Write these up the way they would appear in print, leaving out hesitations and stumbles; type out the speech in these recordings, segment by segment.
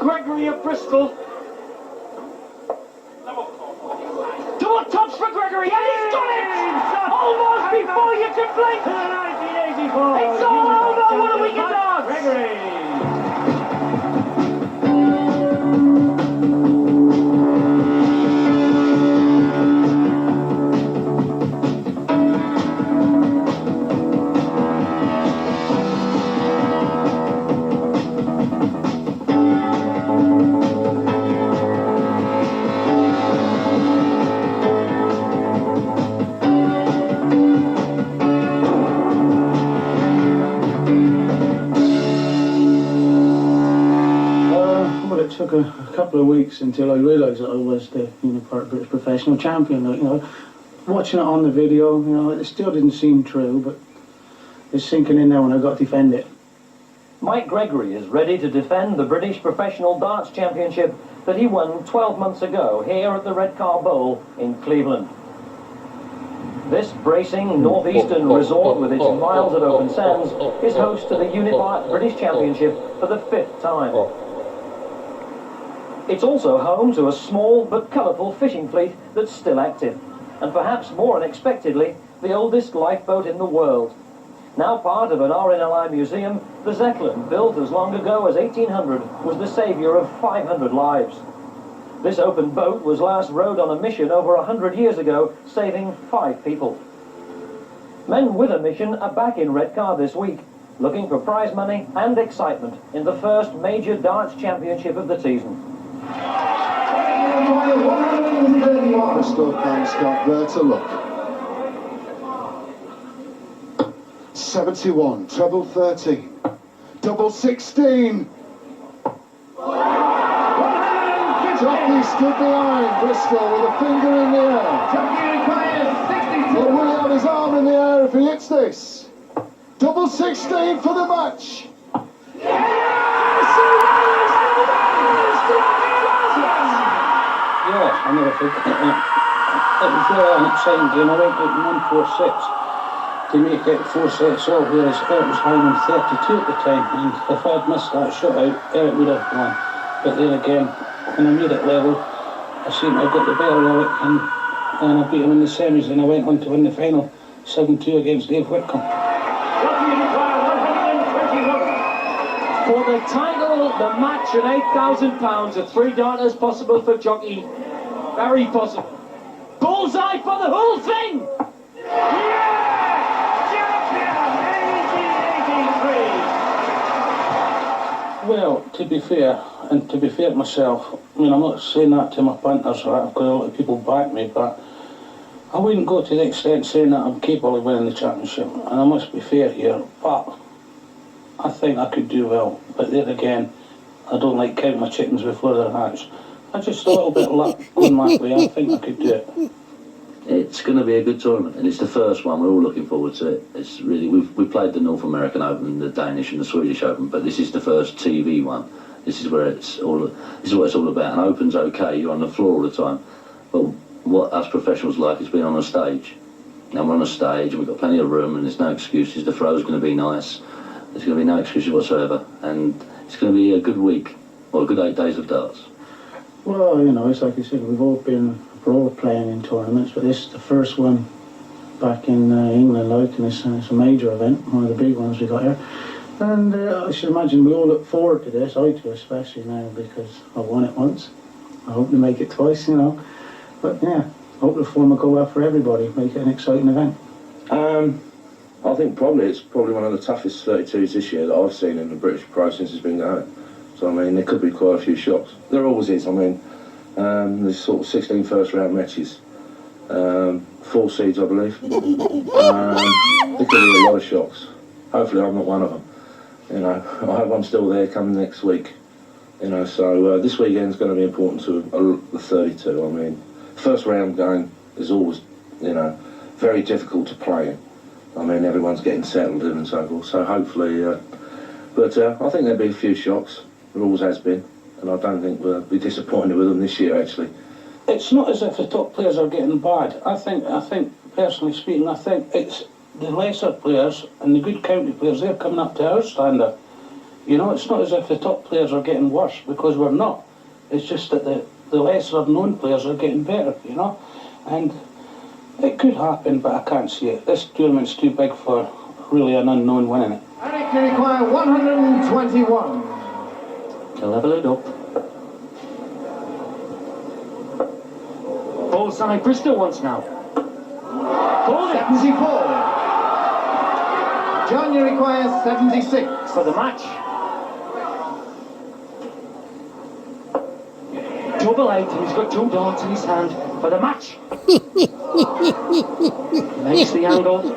Gregory of Bristol. Double touch for Gregory, and he's done it! Almost before you can blink! It's all over! What a weekend dance! Gregory! It took a couple of weeks until I realised that I was the part of British professional champion. Watching it on the video, it still didn't seem true, but it's sinking in now when I've got to defend it. Mike Gregory is ready to defend the British Professional Darts Championship that he won 12 months ago here at the Red Car Bowl in Cleveland. This bracing northeastern resort with its miles of open sands is host to the Unibart British Championship for the 5th time. It's also home to a small but colourful fishing fleet that's still active, and perhaps more unexpectedly, the oldest lifeboat in the world. Now part of an RNLI museum, the Zeppelin, built as long ago as 1800, was the saviour of 500 lives. This open boat was last rowed on a mission over 100 years ago, saving 5 people. Men with a mission are back in Redcar this week, looking for prize money and excitement in the first major darts championship of the season. Bristow fans got there to look. 71, treble 13, double 16. Jockey stood behind Bristow with a finger in the air. Jockey requires 62. But will he have his arm in the air if he hits this? Double 16 for the match. Yeah, I never forget that. It was really an exciting game. I went out and won 4 sets to make it 4 sets all, whereas Eric was high on 32 at the time, and if I'd missed that shot out, Eric would have won. But then again, when I made it level, I seemed to have got the better of it, and I beat him in the semis, and I went on to win the final 7-2 against Dave Whitcomb. For the title, the match, and £8,000, a 3 darters possible for Jockey. Very possible. Bullseye for the whole thing! Yeah! Champion 1883! Well, to be fair, and to be fair to myself, I mean, I'm not saying that to my punters, right? I've got a lot of people back me, but I wouldn't go to the extent saying that I'm capable of winning the championship, and I must be fair here, but I think I could do well. But there again, I don't like counting my chickens before they're hatched. I just a little bit of luck going my way. I think I could do it. It's going to be a good tournament, and it's the first one. We're all looking forward to it. It's really we played the North American Open, the Danish and the Swedish Open, but this is the first TV one. This is where it's all. This is what it's all about. An Open's okay, you're on the floor all the time, but what us professionals like is being on a stage. Now we're on a stage, and we've got plenty of room, and there's no excuses. The throw's going to be nice. There's going to be no excuses whatsoever, and it's going to be a good week, or a good 8 days of darts. Well, it's like you said, we're all playing in tournaments, but this is the first one back in England, and it's a major event, one of the big ones we got here. And I should imagine we all look forward to this, I do especially now, because I won it once. I hope to make it twice, But yeah, I hope the form will go well for everybody, make it an exciting event. I think it's probably one of the toughest 32s this year that I've seen in the British Pro since it's been going. So I mean, there could be quite a few shocks. There always is. I mean, there's sort of 16 first-round matches, 4 seeds, I believe. There could be a lot of shocks. Hopefully, I'm not one of them. I hope I'm still there come next week. So this weekend's going to be important to the 32. I mean, first round going is always, very difficult to play in. I mean, everyone's getting settled in and so forth. So hopefully, but I think there'll be a few shocks. There always has been, and I don't think we'll be disappointed with them this year. Actually, it's not as if the top players are getting bad. I think personally speaking, I think it's the lesser players and the good county players. They're coming up to our standard. You know, it's not as if the top players are getting worse, because we're not. It's just that the lesser known players are getting better, you know. And it could happen, but I can't see it. This tournament's too big for really an unknown winning it. Eric, you require 121. To level it up. Bullseye, Bristow wants now. Hold it. 74. John, you require 76. For the match. Double out, and he's got 2 darts in his hand for the match. Makes the angle. It's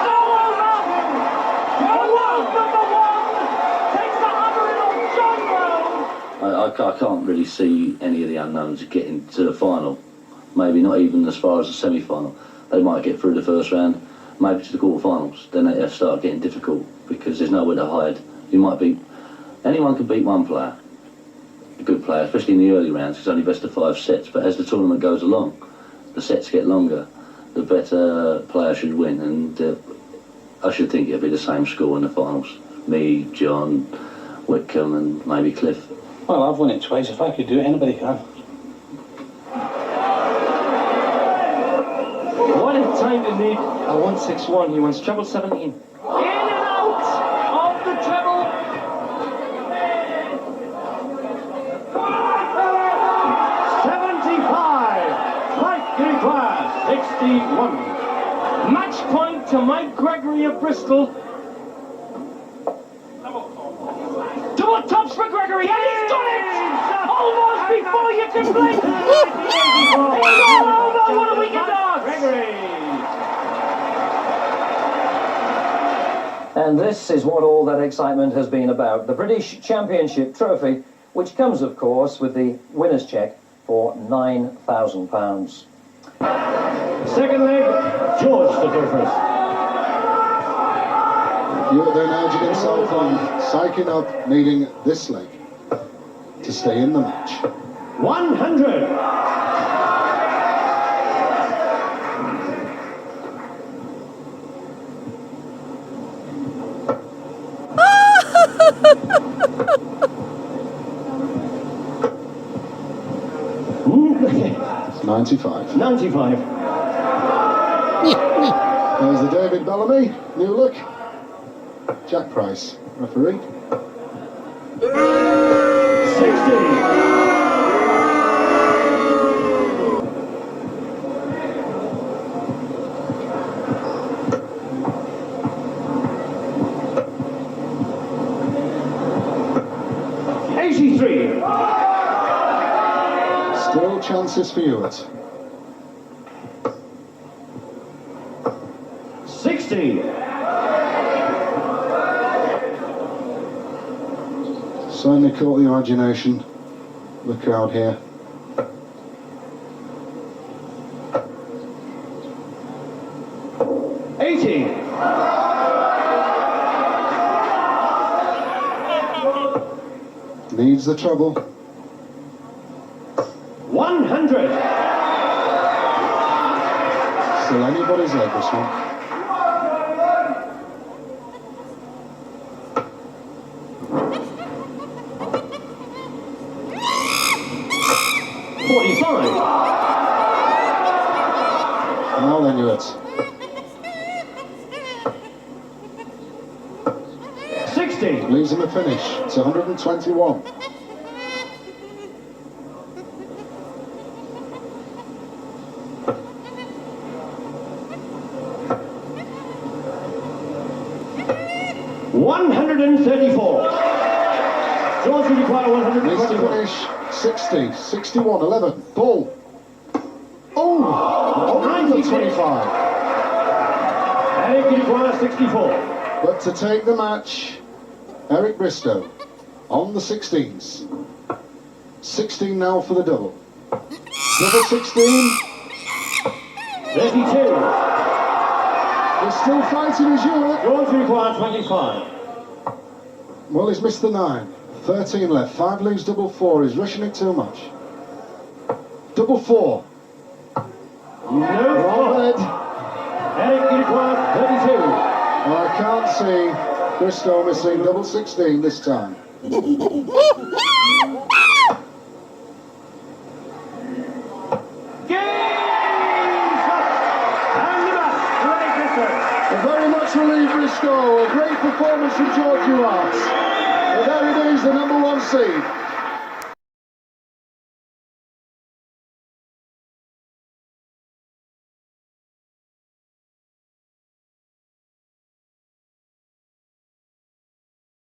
all over! World number 1 takes the hammer in on John Rowe. I can't really see any of the unknowns getting to the final. Maybe not even as far as the semi-final. They might get through the first round, maybe to the quarter-finals. Then they start getting difficult because there's nowhere to hide. You might beat... Anyone can beat one player, a good player, especially in the early rounds. It's only best of 5 sets, but as the tournament goes along, the sets get longer, the better player should win, and I should think it'll be the same score in the finals. Me, John, Whitcomb and maybe Cliff. Well, I've won it twice. If I could do it, anybody can. What a time to need a 161. He wants treble 17. In and out of the treble. 61. Match point to Mike Gregory of Bristol. Double tops for Gregory, and he's done it! Almost before you can blink! It's all over! What do we get on? Gregory! And this is what all that excitement has been about. The British Championship trophy, which comes, of course, with the winner's cheque for £9,000. Second leg, George to go first. You are then urging himself on psyching up, needing this leg to stay in the match. 100. It's 95. 95. There's the David Bellamy, new look. Jack Price, referee. 60. Still chances for Hewitt. 60. Certainly caught the imagination of the crowd here. Needs the trouble. 100. Still anybody's leg, this one. Now then, Hewitt. 60. Leaves him a finish. It's 121. George will require 124. Needs to finish 60, 61, 11. Bull. Oh! 125. Eric will require 64. But to take the match, Eric Bristow on the 16s. 16 now for the double. Double 16. 32. He's still fighting as Hewitt. George will require 25. Well, he's missed the 9. 13 left. 5 leaves double 4. He's rushing it too much. Double 4. No. Robert. Eric will require 32. Well, I can't see Bristow missing double 16 this time. Very much relieved, Bristow. A great performance from George Ewart. And there it is, the #1 seed.